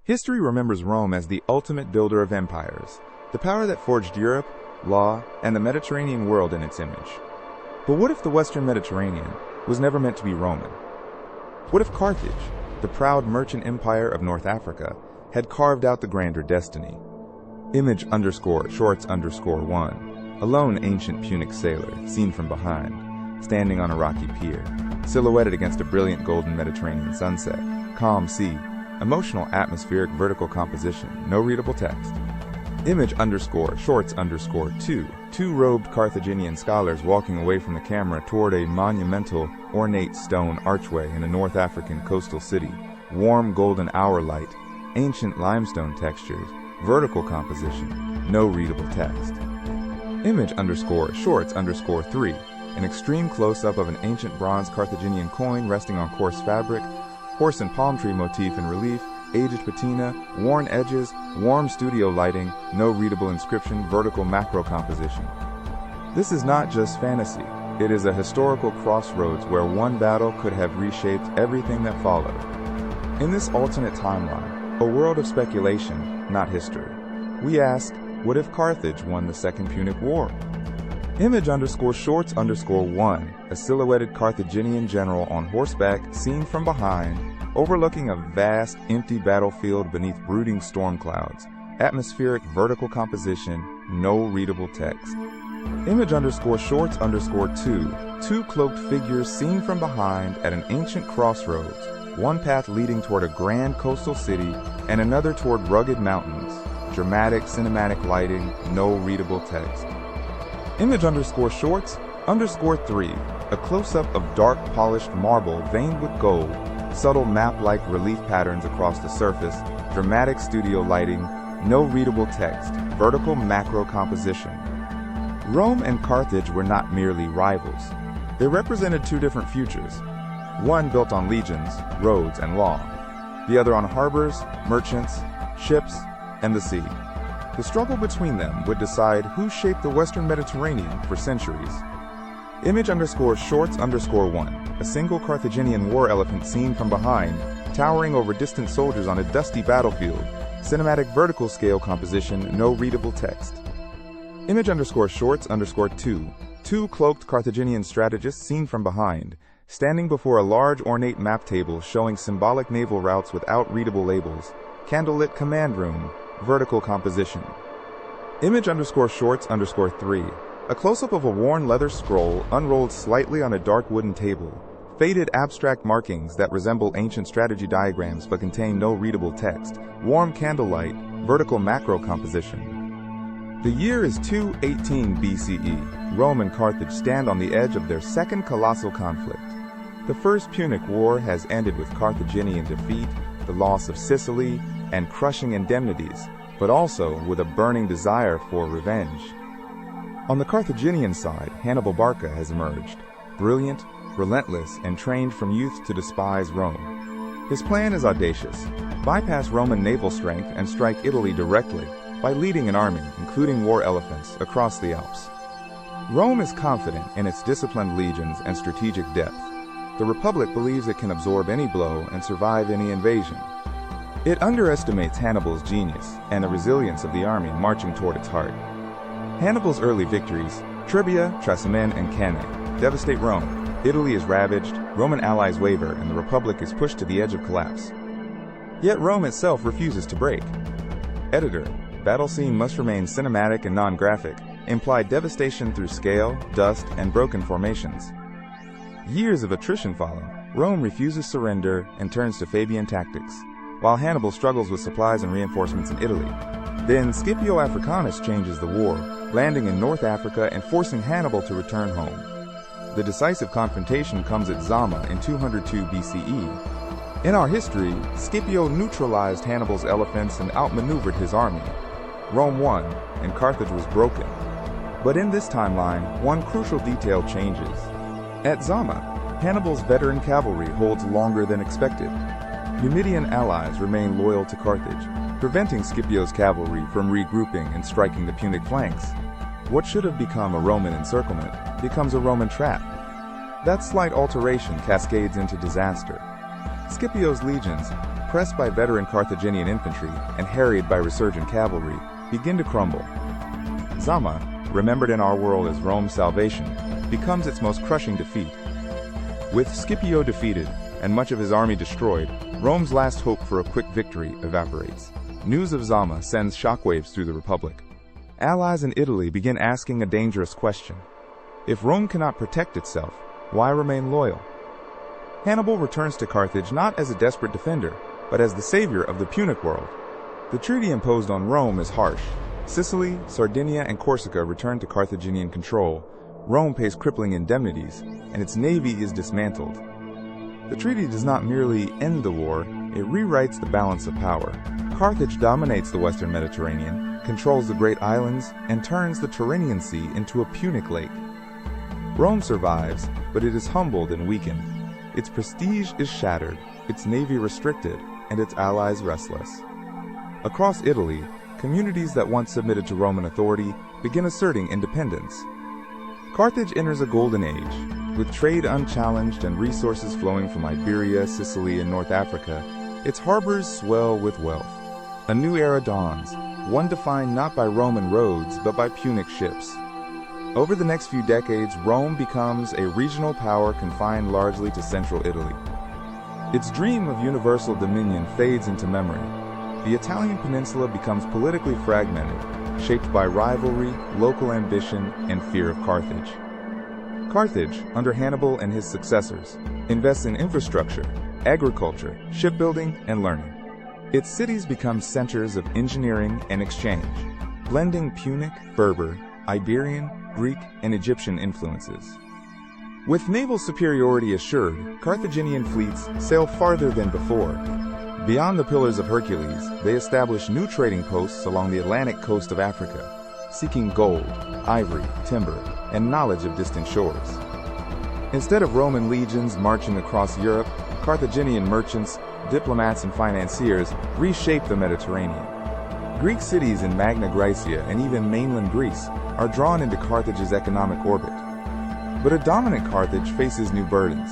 History remembers Rome as the ultimate builder of empires, the power that forged Europe, law, and the Mediterranean world in its image. But what if the Western Mediterranean was never meant to be Roman? What if Carthage, the proud merchant empire of North Africa, had carved out the grander destiny? Image_shorts_1, a lone ancient Punic sailor, seen from behind, standing on a rocky pier, silhouetted against a brilliant golden Mediterranean sunset, calm sea, emotional atmospheric vertical composition, no readable text. Image_shorts_2, two robed Carthaginian scholars walking away from the camera toward a monumental, ornate stone archway in a North African coastal city, warm golden hour light, ancient limestone textures, vertical composition, no readable text. Image_shorts_3, an extreme close-up of an ancient bronze Carthaginian coin resting on coarse fabric, horse and palm tree motif in relief, aged patina, worn edges, warm studio lighting, no readable inscription, vertical macro composition. This is not just fantasy. It is a historical crossroads where one battle could have reshaped everything that followed. In this alternate timeline, a world of speculation, not history, we ask, what if Carthage won the Second Punic War? Image_shorts_1, a silhouetted Carthaginian general on horseback, seen from behind, overlooking a vast, empty battlefield beneath brooding storm clouds, atmospheric vertical composition, no readable text. Image_shorts_2, two cloaked figures seen from behind at an ancient crossroads, one path leading toward a grand coastal city and another toward rugged mountains, dramatic cinematic lighting, no readable text. Image_shorts_3, a close-up of dark polished marble veined with gold, subtle map-like relief patterns across the surface, dramatic studio lighting, no readable text, vertical macro composition. Rome and Carthage were not merely rivals. They represented two different futures, one built on legions, roads, and law, the other on harbors, merchants, ships, and the sea. The struggle between them would decide who shaped the Western Mediterranean for centuries. Image_shorts_1, a single Carthaginian war elephant seen from behind, towering over distant soldiers on a dusty battlefield, cinematic vertical scale composition, no readable text. Image_shorts_2, two cloaked Carthaginian strategists seen from behind, standing before a large ornate map table showing symbolic naval routes without readable labels, candlelit command room, vertical composition. Image_shorts_3, a close-up of a worn leather scroll unrolled slightly on a dark wooden table, faded abstract markings that resemble ancient strategy diagrams but contain no readable text, warm candlelight, vertical macro composition. The year is 218 BCE. Rome and Carthage stand on the edge of their second colossal conflict. The First Punic War has ended with Carthaginian defeat, the loss of Sicily, and crushing indemnities, but also with a burning desire for revenge. On the Carthaginian side, Hannibal Barca has emerged, brilliant, relentless, and trained from youth to despise Rome. His plan is audacious: bypass Roman naval strength and strike Italy directly by leading an army, including war elephants, across the Alps. Rome is confident in its disciplined legions and strategic depth. The Republic believes it can absorb any blow and survive any invasion. It underestimates Hannibal's genius and the resilience of the army marching toward its heart. Hannibal's early victories, Trebia, Trasimene, and Cannae, devastate Rome. Italy is ravaged, Roman allies waver, and the Republic is pushed to the edge of collapse. Yet Rome itself refuses to break. Editor, battle scene must remain cinematic and non-graphic, imply devastation through scale, dust, and broken formations. Years of attrition follow. Rome refuses surrender and turns to Fabian tactics, while Hannibal struggles with supplies and reinforcements in Italy. Then Scipio Africanus changes the war, landing in North Africa and forcing Hannibal to return home. The decisive confrontation comes at Zama in 202 BCE. In our history, Scipio neutralized Hannibal's elephants and outmaneuvered his army. Rome won, and Carthage was broken. But in this timeline, one crucial detail changes. At Zama, Hannibal's veteran cavalry holds longer than expected. Numidian allies remain loyal to Carthage, preventing Scipio's cavalry from regrouping and striking the Punic flanks. What should have become a Roman encirclement becomes a Roman trap. That slight alteration cascades into disaster. Scipio's legions, pressed by veteran Carthaginian infantry and harried by resurgent cavalry, begin to crumble. Zama, remembered in our world as Rome's salvation, becomes its most crushing defeat. With Scipio defeated and much of his army destroyed, Rome's last hope for a quick victory evaporates. News of Zama sends shockwaves through the Republic. Allies in Italy begin asking a dangerous question. If Rome cannot protect itself, why remain loyal? Hannibal returns to Carthage not as a desperate defender, but as the savior of the Punic world. The treaty imposed on Rome is harsh. Sicily, Sardinia, and Corsica return to Carthaginian control. Rome pays crippling indemnities, and its navy is dismantled. The treaty does not merely end the war, it rewrites the balance of power. Carthage dominates the western Mediterranean, controls the Great Islands, and turns the Tyrrhenian Sea into a Punic lake. Rome survives, but it is humbled and weakened. Its prestige is shattered, its navy restricted, and its allies restless. Across Italy, communities that once submitted to Roman authority begin asserting independence. Carthage enters a golden age. With trade unchallenged and resources flowing from Iberia, Sicily, and North Africa, its harbors swell with wealth. A new era dawns, one defined not by Roman roads, but by Punic ships. Over the next few decades, Rome becomes a regional power confined largely to central Italy. Its dream of universal dominion fades into memory. The Italian peninsula becomes politically fragmented, shaped by rivalry, local ambition, and fear of Carthage. Carthage, under Hannibal and his successors, invests in infrastructure, agriculture, shipbuilding, and learning. Its cities become centers of engineering and exchange, blending Punic, Berber, Iberian, Greek, and Egyptian influences. With naval superiority assured, Carthaginian fleets sail farther than before. Beyond the Pillars of Hercules, they establish new trading posts along the Atlantic coast of Africa, seeking gold, ivory, timber, and knowledge of distant shores. Instead of Roman legions marching across Europe, Carthaginian merchants, diplomats, and financiers reshape the Mediterranean. Greek cities in Magna Graecia and even mainland Greece are drawn into Carthage's economic orbit. But a dominant Carthage faces new burdens.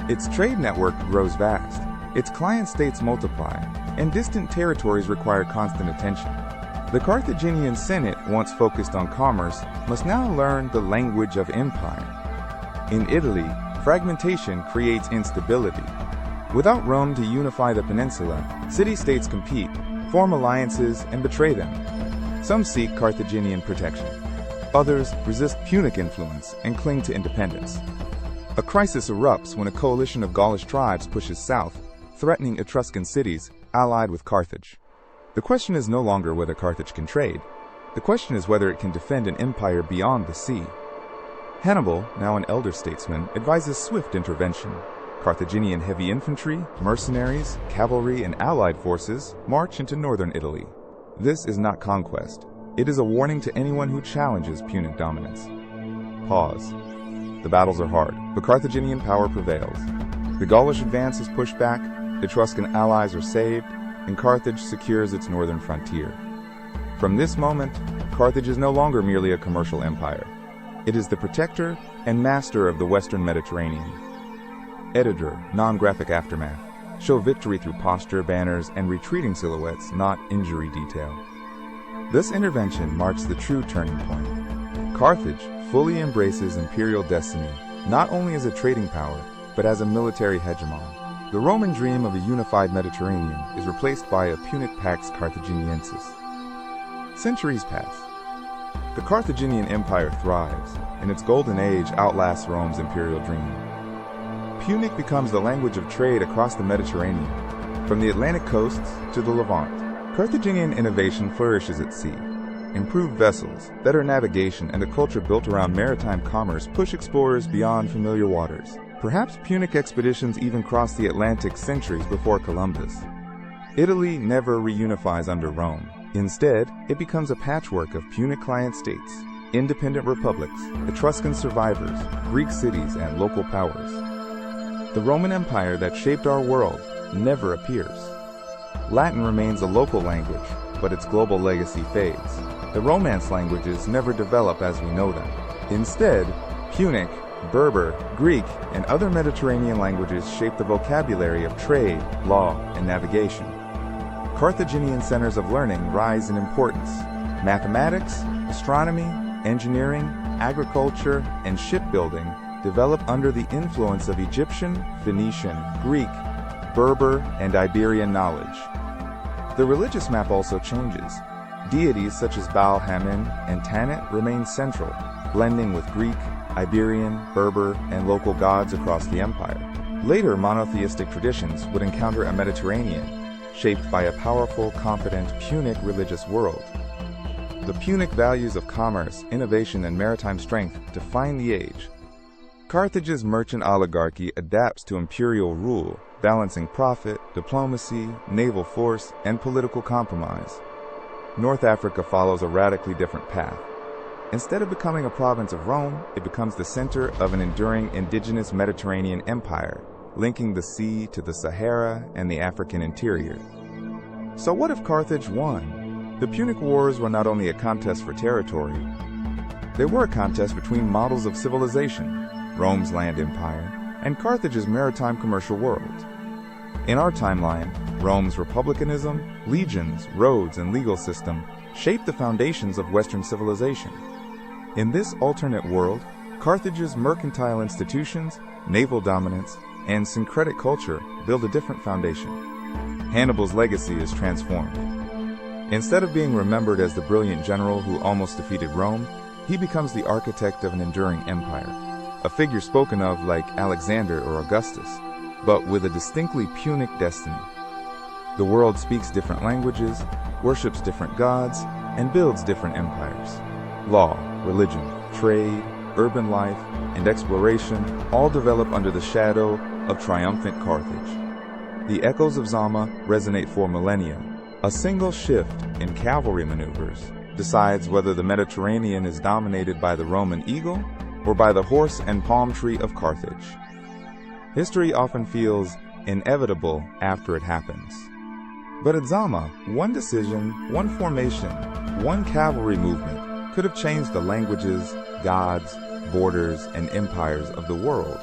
Its trade network grows vast, its client states multiply, and distant territories require constant attention. The Carthaginian Senate, once focused on commerce, must now learn the language of empire. In Italy, fragmentation creates instability. Without Rome to unify the peninsula, city-states compete, form alliances, and betray them. Some seek Carthaginian protection. Others resist Punic influence and cling to independence. A crisis erupts when a coalition of Gaulish tribes pushes south, threatening Etruscan cities allied with Carthage. The question is no longer whether Carthage can trade. The question is whether it can defend an empire beyond the sea. Hannibal, now an elder statesman, advises swift intervention. Carthaginian heavy infantry, mercenaries, cavalry, and allied forces march into northern Italy. This is not conquest. It is a warning to anyone who challenges Punic dominance. Pause. The battles are hard, but Carthaginian power prevails. The Gaulish advance is pushed back, Etruscan allies are saved, and Carthage secures its northern frontier. From this moment, Carthage is no longer merely a commercial empire. It is the protector and master of the western Mediterranean. Editor, non-graphic aftermath. Show victory through posture, banners, and retreating silhouettes, not injury detail. This intervention marks the true turning point. Carthage fully embraces imperial destiny, not only as a trading power, but as a military hegemon. The Roman dream of a unified Mediterranean is replaced by a Punic Pax Carthaginiensis. Centuries pass. The Carthaginian Empire thrives, and its golden age outlasts Rome's imperial dream. Punic becomes the language of trade across the Mediterranean, from the Atlantic coasts to the Levant. Carthaginian innovation flourishes at sea. Improved vessels, better navigation, and a culture built around maritime commerce push explorers beyond familiar waters. Perhaps Punic expeditions even crossed the Atlantic centuries before Columbus. Italy never reunifies under Rome. Instead, it becomes a patchwork of Punic client states, independent republics, Etruscan survivors, Greek cities, and local powers. The Roman Empire that shaped our world never appears. Latin remains a local language, but its global legacy fades. The Romance languages never develop as we know them. Instead, Punic, Berber, Greek, and other Mediterranean languages shaped the vocabulary of trade, law, and navigation. Carthaginian centers of learning rise in importance. Mathematics, astronomy, engineering, agriculture, and shipbuilding develop under the influence of Egyptian, Phoenician, Greek, Berber, and Iberian knowledge. The religious map also changes. Deities such as Baal-Hamin and Tanit remain central, blending with Greek, Iberian, Berber, and local gods across the empire. Later monotheistic traditions would encounter a Mediterranean, shaped by a powerful, confident Punic religious world. The Punic values of commerce, innovation, and maritime strength define the age. Carthage's merchant oligarchy adapts to imperial rule, balancing profit, diplomacy, naval force, and political compromise. North Africa follows a radically different path. Instead of becoming a province of Rome, it becomes the center of an enduring indigenous Mediterranean empire, linking the sea to the Sahara and the African interior. So what if Carthage won? The Punic Wars were not only a contest for territory, they were a contest between models of civilization, Rome's land empire, and Carthage's maritime commercial world. In our timeline, Rome's republicanism, legions, roads, and legal system shaped the foundations of Western civilization. In this alternate world, Carthage's mercantile institutions, naval dominance, and syncretic culture build a different foundation. Hannibal's legacy is transformed. Instead of being remembered as the brilliant general who almost defeated Rome, he becomes the architect of an enduring empire, a figure spoken of like Alexander or Augustus, but with a distinctly Punic destiny. The world speaks different languages, worships different gods, and builds different empires. Law, religion, trade, urban life, and exploration all develop under the shadow of triumphant Carthage. The echoes of Zama resonate for millennia. A single shift in cavalry maneuvers decides whether the Mediterranean is dominated by the Roman eagle or by the horse and palm tree of Carthage. History often feels inevitable after it happens. But at Zama, one decision, one formation, one cavalry movement could have changed the languages, gods, borders, and empires of the world.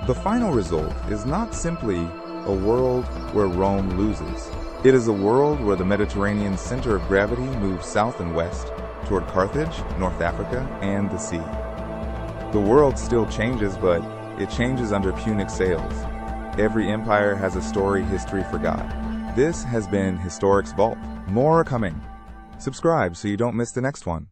The final result is not simply a world where Rome loses. It is a world where the Mediterranean center of gravity moves south and west toward Carthage, North Africa, and the sea. The world still changes, but it changes under Punic sails. Every empire has a story history forgot. This has been Historix Vault. More are coming. Subscribe so you don't miss the next one.